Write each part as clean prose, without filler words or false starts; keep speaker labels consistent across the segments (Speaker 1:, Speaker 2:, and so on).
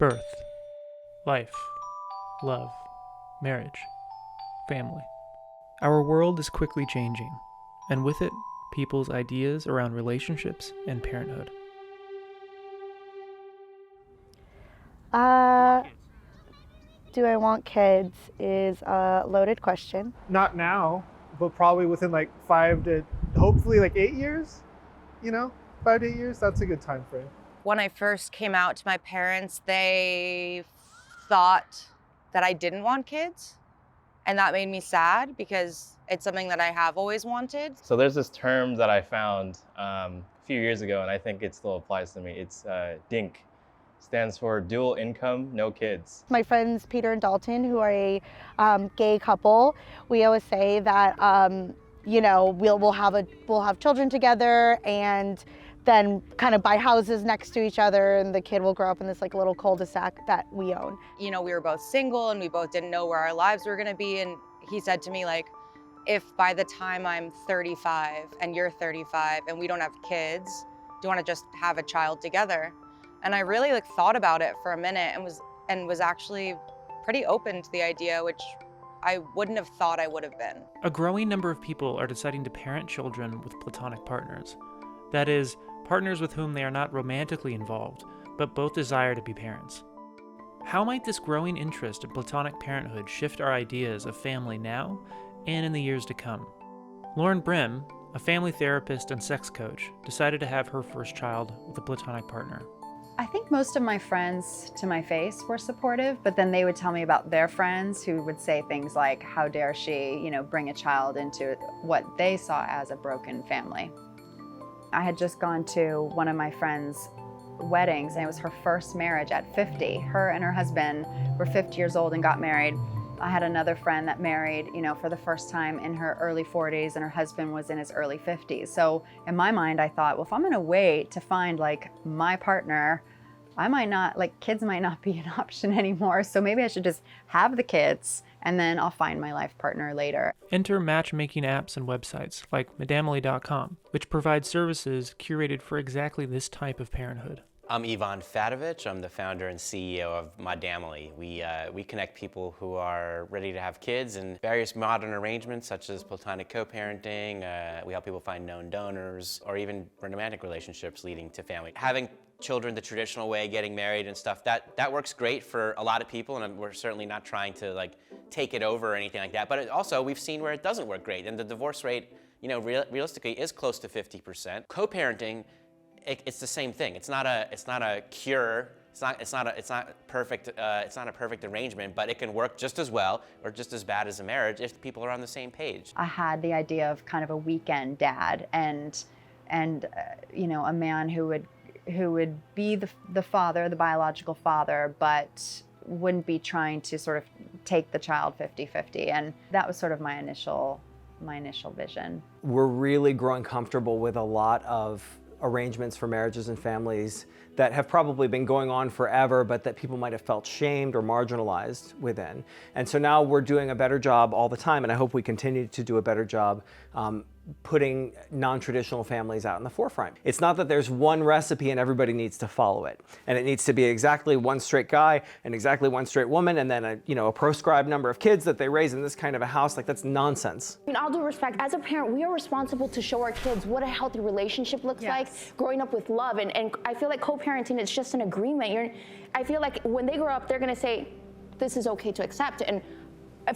Speaker 1: Birth, life, love, marriage, family. Our world is quickly changing, and with it, people's ideas around relationships and parenthood.
Speaker 2: Do I want kids is a loaded question.
Speaker 3: Not now, but probably within like 5 to hopefully like 8 years, 5 to 8 years, that's a good time frame.
Speaker 4: When I first came out to my parents, they thought that I didn't want kids. And that made me sad because it's something that I have always wanted.
Speaker 5: So there's this term that I found a few years ago, and I think it still applies to me. It's DINK. Stands for dual income, no kids.
Speaker 2: My friends Peter and Dalton, who are a gay couple, we always say that we'll have children together and then kind of buy houses next to each other, and the kid will grow up in this like little cul-de-sac that we own.
Speaker 4: We were both single and we both didn't know where our lives were gonna be. And he said to me, like, if by the time I'm 35 and you're 35 and we don't have kids, do you wanna just have a child together? And I really thought about it for a minute and was actually pretty open to the idea, which I wouldn't have thought I would have been.
Speaker 1: A growing number of people are deciding to parent children with platonic partners. That is, partners with whom they are not romantically involved, but both desire to be parents. How might this growing interest in platonic parenthood shift our ideas of family now and in the years to come? Lauren Brim, a family therapist and sex coach, decided to have her first child with a platonic partner.
Speaker 6: I think most of my friends to my face were supportive, but then they would tell me about their friends who would say things like, how dare she, bring a child into what they saw as a broken family. I had just gone to one of my friends' weddings, and it was her first marriage at 50. Her and her husband were 50 years old and got married. I had another friend that married, for the first time in her early 40s, and her husband was in his early 50s. So in my mind, I thought, well, if I'm gonna wait to find my partner, kids might not be an option anymore. So maybe I should just have the kids and then I'll find my life partner later.
Speaker 1: Enter matchmaking apps and websites like Modamily.com, which provide services curated for exactly this type of parenthood.
Speaker 7: I'm Ivan Fadovich. I'm the founder and CEO of Modamily. We connect people who are ready to have kids in various modern arrangements, such as platonic co-parenting. We help people find known donors, or even romantic relationships leading to family. Having children the traditional way, getting married and stuff, that works great for a lot of people, and we're certainly not trying to take it over or anything like that. But also, we've seen where it doesn't work great, and the divorce rate, realistically, is close to 50%. Co-parenting, it's the same thing. It's not a cure. It's not perfect. It's not a perfect arrangement, but it can work just as well or just as bad as a marriage if people are on the same page.
Speaker 6: I had the idea of kind of a weekend dad and a man who would be the father, the biological father, but wouldn't be trying to sort of take the child 50-50. And that was sort of my initial vision.
Speaker 8: We're really growing comfortable with a lot of arrangements for marriages and families that have probably been going on forever, but that people might have felt shamed or marginalized within. And so now we're doing a better job all the time, and I hope we continue to do a better job putting non-traditional families out in the forefront. It's not that there's one recipe and everybody needs to follow it. And it needs to be exactly one straight guy and exactly one straight woman, and then a proscribed number of kids that they raise in this kind of a house. That's nonsense.
Speaker 9: In all due respect, as a parent, we are responsible to show our kids what a healthy relationship looks like, growing up with love. And I feel like co-parenting is just an agreement. I feel like when they grow up, they're gonna say, this is okay to accept. And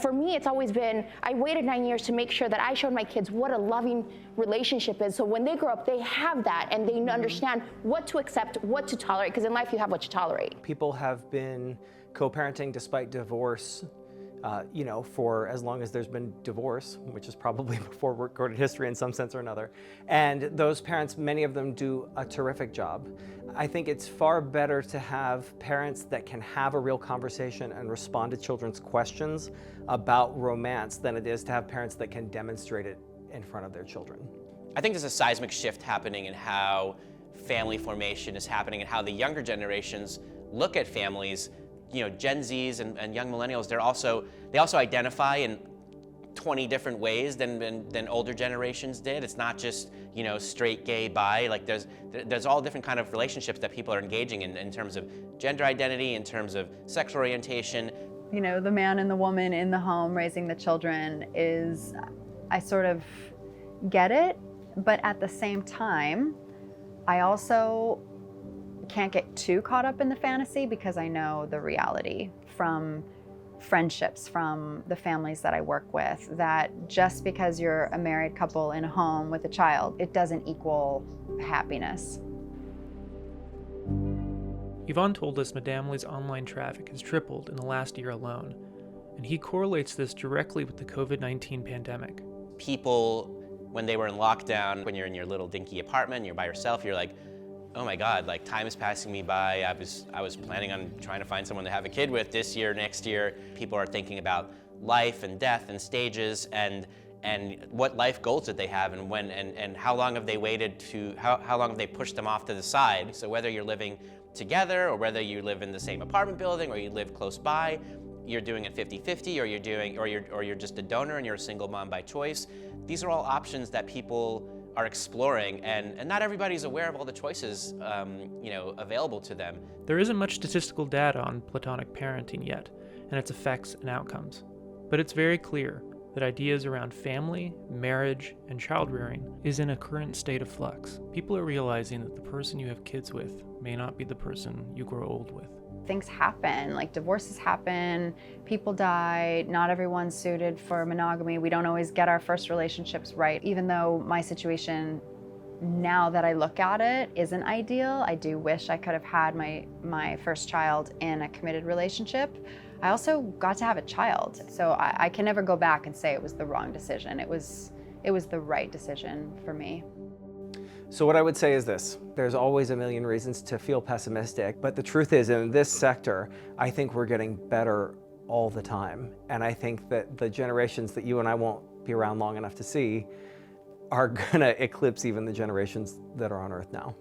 Speaker 9: for me, it's always been, I waited 9 years to make sure that I showed my kids what a loving relationship is. So when they grow up, they have that and they understand what to accept, what to tolerate, because in life you have what you tolerate.
Speaker 8: People have been co-parenting despite divorce, for as long as there's been divorce, which is probably before recorded history in some sense or another. And those parents, many of them do a terrific job. I think it's far better to have parents that can have a real conversation and respond to children's questions about romance than it is to have parents that can demonstrate it in front of their children.
Speaker 7: I think there's a seismic shift happening in how family formation is happening and how the younger generations look at families. Gen Zs and young millennials, they also identify in 20 different ways than older generations did. It's not just, you know, straight, gay, bi. Like there's all different kind of relationships that people are engaging in terms of gender identity, in terms of sexual orientation.
Speaker 6: You know, the man and the woman in the home raising the children is, I sort of get it, but at the same time, I also can't get too caught up in the fantasy because I know the reality from friendships, from the families that I work with, that just because you're a married couple in a home with a child, it doesn't equal happiness.
Speaker 1: Yvonne told us Modamily's online traffic has tripled in the last year alone, and he correlates this directly with the COVID-19 pandemic.
Speaker 7: People, when they were in lockdown, when you're in your little dinky apartment, you're by yourself, you're like, oh my God, like time is passing me by. I was planning on trying to find someone to have a kid with this year, next year. People are thinking about life and death and stages and what life goals that they have and when and how long have they waited to, how long have they pushed them off to the side. So whether you're living together or whether you live in the same apartment building or you live close by, you're doing it 50-50 or you're just a donor and you're a single mom by choice. These are all options that people are exploring, and not everybody's aware of all the choices you know, available to them.
Speaker 1: There isn't much statistical data on platonic parenting yet, and its effects and outcomes. But it's very clear that ideas around family, marriage, and child rearing is in a current state of flux. People are realizing that the person you have kids with may not be the person you grow old with.
Speaker 6: Things happen, like divorces happen, people die, not everyone's suited for monogamy. We don't always get our first relationships right. Even though my situation, now that I look at it, isn't ideal, I do wish I could have had my first child in a committed relationship. I also got to have a child, so I can never go back and say it was the wrong decision. It was the right decision for me.
Speaker 8: So what I would say is this: there's always a million reasons to feel pessimistic, but the truth is, in this sector, I think we're getting better all the time. And I think that the generations that you and I won't be around long enough to see are gonna eclipse even the generations that are on Earth now.